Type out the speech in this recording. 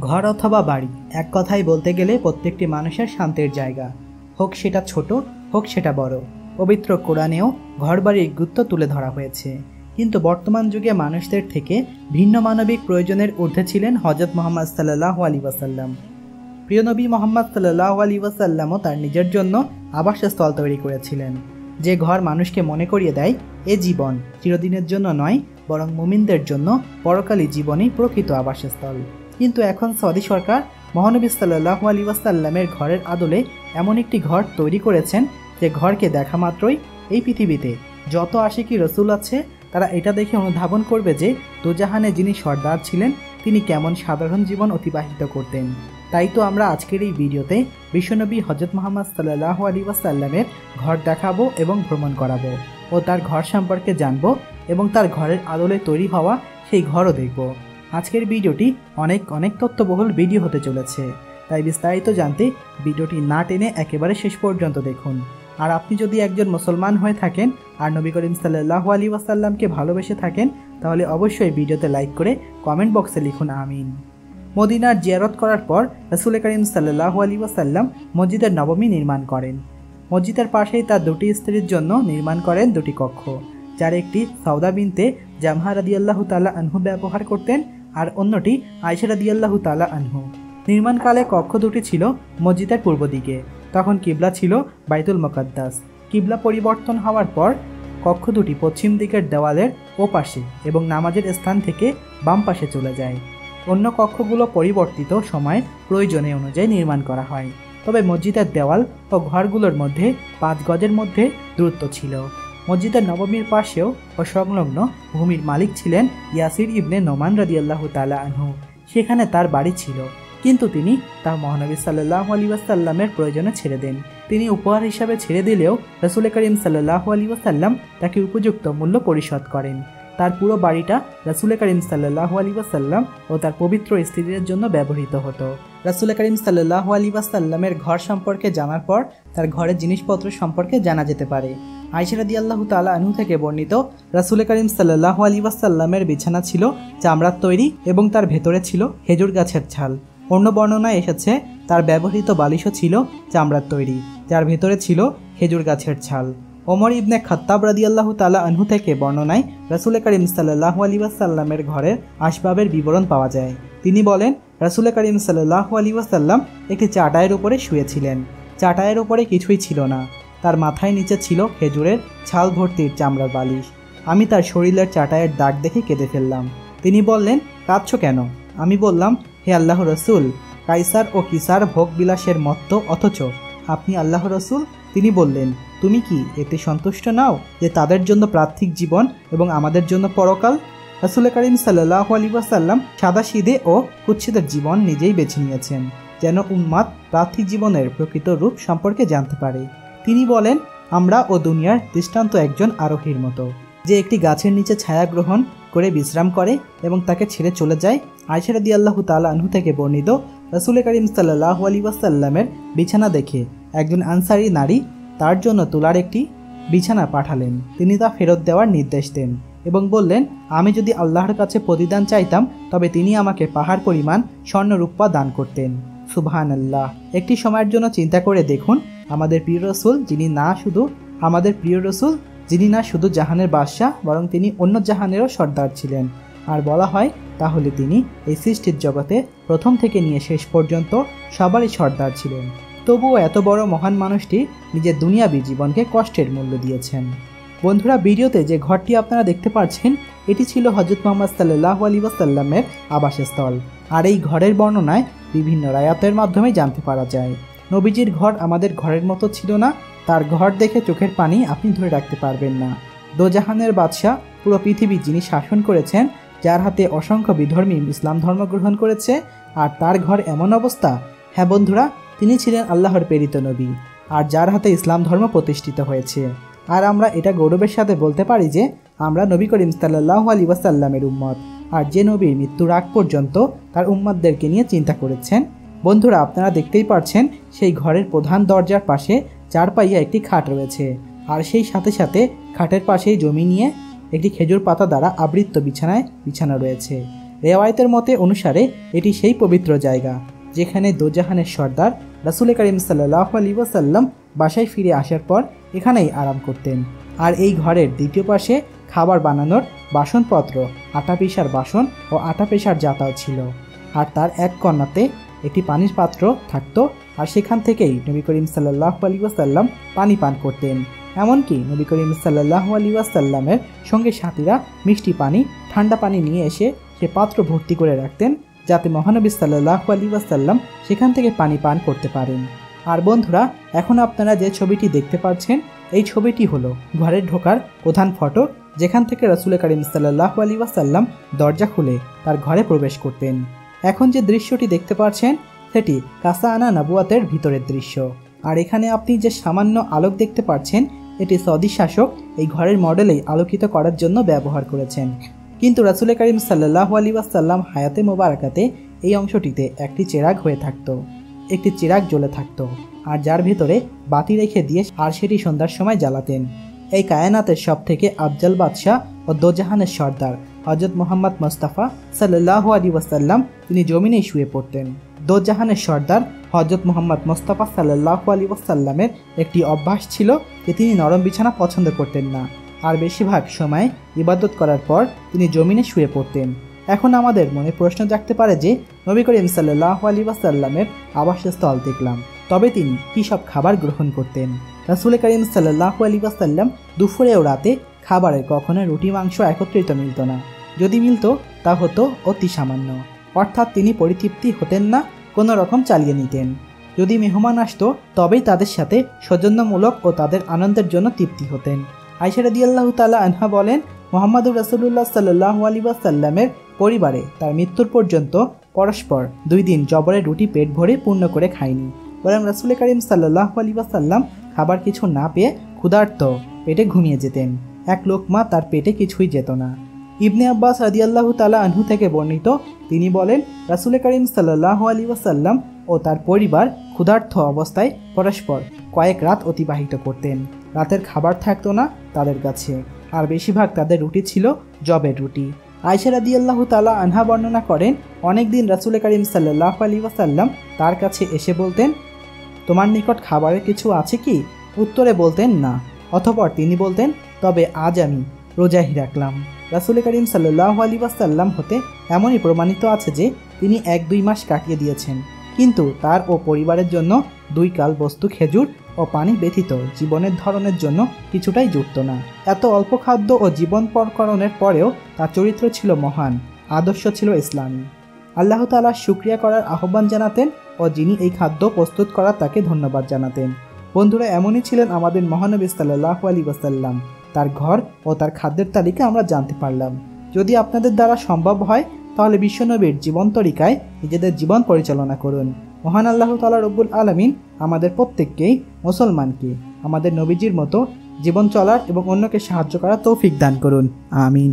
ঘর অথবা বাড়ি এক কথায় বলতে গেলে প্রত্যেকটি মানুষের শান্তির জায়গা, হোক সেটা ছোট হোক সেটা বড়। পবিত্র কোরআনেও ঘরবাড়ির গুরুত্ব তুলে ধরা হয়েছে। কিন্তু বর্তমান যুগে মানুষদের থেকে ভিন্ন মানবিক প্রয়োজনের ঊর্ধ্বে ছিলেন হযরত মুহাম্মদ সাল্লাল্লাহু আলাইহি ওয়াসাল্লাম। প্রিয় নবী মুহাম্মদ সাল্লাল্লাহু আলাইহি ওয়াসাল্লামও তার নিজের জন্য আবাসস্থল তৈরি করেছিলেন, যে ঘর মানুষকে মনে করিয়ে দেয় এ জীবন চিরদিনের জন্য নয়, বরং মুমিনদের জন্য পরকালী জীবনই প্রকৃত আবাসস্থল। কিন্তু এখন সৌদি সরকার মহানবী সাল্লাল্লাহু আলাইহি ওয়াসাল্লামের ঘরের আদলে এমন একটি ঘর তৈরি করেছেন, যে ঘরকে দেখা মাত্রই এই পৃথিবীতে যত আশিকি রসুল আছে তারা এটা দেখে অনুধাবন করবে যে দোজাহানে যিনি সর্দার ছিলেন তিনি কেমন সাধারণ জীবন অতিবাহিত করতেন। তাই তো আমরা আজকের এই ভিডিওতে বিশ্বনবী হযরত মুহাম্মদ সাল্লাল্লাহু আলাইহি ওয়াসাল্লামের ঘর দেখাবো এবং ভ্রমণ করাবো ও তার ঘর সম্পর্কে জানবো এবং তার ঘরের আদলে তৈরি হওয়া সেই ঘরও দেখব। আজকের ভিডিওটি অনেক তথ্যবহুল ভিডিও হতে চলেছে, তাই বিস্তারিত জানতে ভিডিওটি না টেনে একেবারে শেষ পর্যন্ত দেখুন। আর আপনি যদি একজন মুসলমান হয়ে থাকেন আর নবী করিম সাল্লাল্লাহু আলাইহি ওয়াসাল্লামকে ভালোবেসে থাকেন, তাহলে অবশ্যই ভিডিওতে লাইক করে কমেন্ট বক্সে লিখুন আমিন। মদিনার জিয়ারত করার পর রাসূল করিম সাল্লাল্লাহু আলাইহি ওয়াসাল্লাম মসজিদের নবমী নির্মাণ করেন। মসজিদের পাশেই তার দুটি স্ত্রীর জন্য নির্মাণ করেন দুটি কক্ষ, যার একটি সাউদা বিনতে জামহা রাদিয়াল্লাহু তাআলা আনহু ব্যবহার করতেন আর অন্যটি আয়েশা রাদিয়াল্লাহু তাআলা আনহু। নির্মাণকালে কক্ষ দুটি ছিল মসজিদের পূর্ব দিকে, তখন কিবলা ছিল বাইতুল মুকাদ্দাস। কিবলা পরিবর্তন হওয়ার পর কক্ষ দুটি পশ্চিম দিকের দেওয়ালের ওপাশে এবং নামাজের স্থান থেকে বাম পাশে চলে যায়। অন্য কক্ষগুলো পরিবর্তিত সময়ের প্রয়োজনে অনুযায়ী নির্মাণ করা হয়, তবে মসজিদের দেওয়াল ও ঘরগুলোর মধ্যে 5 গজের মধ্যে দূরত্ব ছিল। মসজিদের নবমীর পাশেও ও সংলগ্ন ভূমির মালিক ছিলেন ইয়াসির ইবনে নোমান রাদিয়াল্লাহু তাআলা আনহু। সেখানে তার বাড়ি ছিল, কিন্তু তিনি তা মহানবী সাল্লাল্লাহু আলাইহি ওয়াসাল্লামের প্রয়োজনে ছেড়ে দেন। তিনি উপহার হিসাবে ছেড়ে দিলেও রাসূল করিম সাল্লাল্লাহু আলাইহি ওয়াসাল্লাম তাকে উপযুক্ত মূল্য পরিশোধ করেন। তার পুরো বাড়িটা রাসূল করিম সাল্লাল্লাহু আলাইহি ওয়াসাল্লাম ও তার পবিত্র স্ত্রীদের জন্য ব্যবহৃত হতো। রাসূল করিম সাল্লাল্লাহু আলাইহি ওয়াসাল্লামের ঘর সম্পর্কে জানার পর তার ঘরের জিনিসপত্র সম্পর্কে জানা যেতে পারে। আয়েশা রাদিয়াল্লাহু তাআলা আনহু থেকে বর্ণিত, রাসূল করিম সাল্লাল্লাহু আলাইহি ওয়াসাল্লামের বিছানা ছিল চামড়ার তৈরি এবং তার ভেতরে ছিল খেজুর গাছের ছাল। অন্য বর্ণনায় এসেছে তার ব্যবহৃত বালিশও ছিল চামড়ার তৈরি, যার ভেতরে ছিল খেজুর গাছের ছাল। ওমর ইবনে খাত্তাব রাদিয়াল্লাহু তাআলা আনহু থেকে বর্ণনায় রাসূল করিম সাল্লাল্লাহু আলাইহি ওয়াসাল্লামের ঘরের আসবাবের বিবরণ পাওয়া যায়। তিনি বলেন, রাসূল করিম সাল্লাল্লাহু আলাইহি ওয়াসাল্লাম একটি চাটাইয়ের উপরে শুয়েছিলেন। চাটাইয়ের উপরে কিছুই ছিল না, তার মাথায় নিচে ছিল খেজুরের ছাল ভর্তির চামড়ার বালিশ। আমি তার শরীরের চাটাইয়ের দাগ দেখে কেঁদে ফেললাম। তিনি বললেন, কাঁদছো কেন? আমি বললাম, হে আল্লাহ রসুল, কাইসার ও কিসার ভোগ বিলাসের মত্ত, অথচ আপনি আল্লাহ রসুল। তিনি বললেন, তুমি কি এতে সন্তুষ্ট নাও যে তাদের জন্য পার্থিব জীবন এবং আমাদের জন্য পরকাল? রাসূল করিম সাল্লাল্লাহু আলাইহি ওয়াসাল্লাম সাদাসিধে ও কুৎসিতের জীবন নিজেই বেছে নিয়েছেন, যেন উম্মাত পার্থিব জীবনের প্রকৃত রূপ সম্পর্কে জানতে পারে। তিনি বলেন, আমরা ও দুনিয়ার দৃষ্টান্ত একজন আরোহীর মতো, যে একটি গাছের নিচে ছায়া গ্রহণ করে বিশ্রাম করে এবং তাকে ছেড়ে চলে যায়। আয়েশা রাদিয়াল্লাহু তাআলা আনহু থেকে বর্ণিত, রাসূল করিম সাল্লাল্লাহু আলাইহি ওয়াসাল্লামের বিছানা দেখে একজন আনসারী নারী তার জন্য তোলার একটি বিছানা পাঠালেন। তিনি তা ফেরত দেওয়ার নির্দেশ দেন এবং বললেন, আমি যদি আল্লাহর কাছে প্রতিদান চাইতাম তবে তিনি আমাকে পাহাড় পরিমাণ স্বর্ণ রূপা দান করতেন। সুবহানাল্লাহ। একটি সময়ের জন্য চিন্তা করে দেখুন, আমাদের প্রিয় রসুল যিনি না শুধু জাহানের বাদশাহ, বরং তিনি অন্য জাহানেরও সর্দার ছিলেন। আর বলা হয় তাহলে তিনি এই সৃষ্টির জগতে প্রথম থেকে নিয়ে শেষ পর্যন্ত সবারই সর্দার ছিলেন। তবুও এত বড় মহান মানুষটি নিজের দুনিয়াবী জীবনকে কষ্টের মূল্য দিয়েছেন। বন্ধুরা, ভিডিওতে যে ঘরটি আপনারা দেখতে পাচ্ছেন এটি ছিল হযরত মুহাম্মদ সাল্লাল্লাহু আলাইহি ওয়াসাল্লামের আবাসস্থল। আর এই ঘরের বর্ণনায় বিভিন্ন রায়াতের মাধ্যমে জানতে পারা যায়, নবীজির ঘর আমাদের ঘরের মতো ছিল না। তার ঘর দেখে চোখের পানি আপনি ধরে রাখতে পারবেন না। দোজাহানের বাদশাহ, পুরো পৃথিবী যিনি শাসন করেছেন, যার হাতে অসংখ্য বিধর্মী ইসলাম ধর্ম গ্রহণ করেছে, আর তার ঘর এমন অবস্থা। হ্যাঁ বন্ধুরা, তিনি ছিলেন আল্লাহর প্রেরিত নবী, আর যার হাতে ইসলাম ধর্ম প্রতিষ্ঠিত হয়েছে। আর আমরা এটা গৌরবের সাথে বলতে পারি যে আমরা নবী করিম সাল্লাল্লাহু আলাইহি ওয়াসাল্লামের উম্মত, আর যে নবীর মৃত্যুর আগ পর্যন্ত তার উম্মতদেরকে নিয়ে চিন্তা করেছেন। বন্ধুরা, আপনারা দেখতেই পাচ্ছেন সেই ঘরের প্রধান দরজার পাশে 4 পাইয়া একটি খাট রয়েছে, আর সেই সাথে সাথে খাটের পাশেই জমি নিয়ে একটি খেজুর পাতা দ্বারা আবৃত বিছানা রয়েছে। রেওয়ায়তের মতে অনুসারে এটি সেই পবিত্র জায়গা যেখানে দোজাহানের সর্দার রাসূল করিম সাল্লাল্লাহু আলাইহি ওয়াসাল্লাম বাসায় ফিরে আসার পর এখানেই আরাম করতেন। আর এই ঘরের দ্বিতীয় পাশে খাবার বানানোর বাসনপত্র, আটা পিষার বাসন ও আটা পেশার জাতাও ছিল। আর তার এক কর্নাতে একটি পানির পাত্র থাকতো, আর সেখান থেকেই নবী করিম সাল্লাল্লাহু আলাইহি ওয়াসাল্লাম পানি পান করতেন। এমনকি নবী করিম সাল্লাল্লাহু আলাইহি ওয়াসাল্লামের সঙ্গে সাথীরা মিষ্টি পানি, ঠান্ডা পানি নিয়ে এসে সে পাত্র ভর্তি করে রাখতেন, যাতে মহানবী সাল্লাল্লাহু আলাইহি ওয়াসাল্লাম সেখান থেকে পানি পান করতে পারেন। আর বন্ধুরা, এখন আপনারা যে ছবিটি দেখতে পাচ্ছেন, এই ছবিটি হলো ঘরের ঢোকার প্রধান ফটক, যেখান থেকে রাসূল করিম সাল্লাল্লাহু আলাইহি ওয়াসাল্লাম দরজা খুলে তার ঘরে প্রবেশ করতেন। এখন যে দৃশ্যটি দেখতে পাচ্ছেন সেটি কাসা আনা নবুয়াতের ভিতরের দৃশ্য। আর এখানে আপনি যে সামান্য আলোক দেখতে পাচ্ছেন, এটি সৌদি শাসক এই ঘরের মডেলেই আলোকিত করার জন্য ব্যবহার করেছেন। কিন্তু রাসূল করিম সাল্লাল্লাহু আলাইহি ওয়াসাল্লাম হায়াতে মোবারকাতে এই অংশটিতে একটি চেরাগ হয়ে থাকতো, একটি চিরাগ জ্বলে থাকতো, আর যার ভিতরে বাতি রেখে দিয়ে আর সেটি সন্ধ্যার সময় জ্বালাতেন। এই কায়নাতের সব থেকে আফজল বাদশাহ ও দোজাহানের সর্দার হযরত মুহাম্মদ মুস্তাফা সাল্লাল্লাহু আলাইহি ওয়াসাল্লাম তিনি জমিনেই শুয়ে পড়তেন। দোজাহানের সর্দার হযরত মুহাম্মদ মুস্তাফা সাল্লাল্লাহু আলাইহি ওয়াসাল্লামের একটি অভ্যাস ছিল যে তিনি নরম বিছানা পছন্দ করতেন না, আর বেশিরভাগ সময় ইবাদত করার পর তিনি জমিনে শুয়ে পড়তেন। এখন আমাদের মনে প্রশ্ন জাগতে পারে যে নবী করিম সাল্লাল্লাহু আলাইহি ওয়াসাল্লামের আবাসস্থল দেখলাম, তবে তিনি কী সব খাবার গ্রহণ করতেন? রাসূল করিম সাল্লাল্লাহু আলাইহি ওয়াসাল্লাম দুপুরে ও রাতে খাবারে কখনো রুটি মাংস একত্রিত মিলত না। যদি মিলত তা হতো অতি সামান্য, অর্থাৎ তিনি পরিতৃপ্তি হতেন না, কোনো রকম চালিয়ে নিতেন। যদি মেহমান আসতো তবেই তাদের সাথে সৌজন্যমূলক ও তাদের আনন্দের জন্য তৃপ্তি হতেন। আয়েশা রাদিয়াল্লাহু তাআলা আনহা বলেন, মুহাম্মদুর রাসূলুল্লাহ সাল্লাল্লাহু আলাইহি ওয়াসাল্লামের পরিবারে তার মৃত্যুর পর্যন্ত পরস্পর 2 দিন জবরের রুটি পেট ভরে পূর্ণ করে খায়নি, বরং রাসূল করিম সাল্লাল্লাহু আলাইহি ওয়াসাল্লাম খাবার কিছু না পেয়ে ক্ষুধার্ত পেটে ঘুমিয়ে যেতেন। এক লোকমা তার পেটে কিছুই যেত না। ইবনে আব্বাস রাদিয়াল্লাহু তাআলা আনহু থেকে বর্ণিত, তিনি বলেন, রাসূল করিম সাল্লাল্লাহু আলাইহি ওয়াসাল্লাম ও তার পরিবার ক্ষুধার্ত অবস্থায় পরস্পর কয়েক রাত অতিবাহিত করতেন। রাতের খাবার থাকতো না তাদের কাছে, আর বেশিরভাগ তাদের রুটি ছিল জবের রুটি। আয়েশা রাদিয়াল্লাহু তাআলা আনহা বর্ণনা করেন, অনেকদিন রাসূল করিম সাল্লাল্লাহু আলাইহি ওয়াসাল্লাম তার কাছে এসে বলতেন, তোমার নিকট খাবারের কিছু আছে কি? উত্তরে বলতেন না। অতঃপর তিনি বলতেন, তবে আজ আমি রোজাই রাখলাম। রাসূল করিম সাল্লাল্লাহু আলাইহি ওয়াসাল্লাম হতে এমনই প্রমাণিত আছে যে তিনি 1-2 মাস কাটিয়ে দিয়েছেন, কিন্তু তার ও পরিবারের জন্য 2 কাল বস্তু খেজুর ও পানি ব্যতীত জীবনের ধরনের জন্য কিছুটাই জুটত না। এত অল্প খাদ্য ও জীবন পরকরণের পরেও তার চরিত্র ছিল মহান, আদর্শ ছিল ইসলামী। আল্লাহ তাআলার শুকরিয়া করার আহ্বান জানাতেন ও যিনি এই খাদ্য প্রস্তুত করার তাকে ধন্যবাদ জানাতেন। বন্ধুরা, এমনই ছিলেন আমাদের মহানবী সাল্লাল্লাহু আলাইহি ওয়াসাল্লাম। তার ঘর ও তার খাদ্যের তালিকা আমরা জানতে পারলাম। যদি আপনাদের দ্বারা সম্ভব হয় তাহলে বিশ্বনবীর জীবন তরিকায় নিজেদের জীবন পরিচালনা করুন। মহান আল্লাহ তাআলা রব্বুল আলামিন আমাদের প্রত্যেককেই মুসলমানকে আমাদের নবীজির মতো জীবন চলার এবং অন্যকে সাহায্য করার তৌফিক দান করুন। আমিন।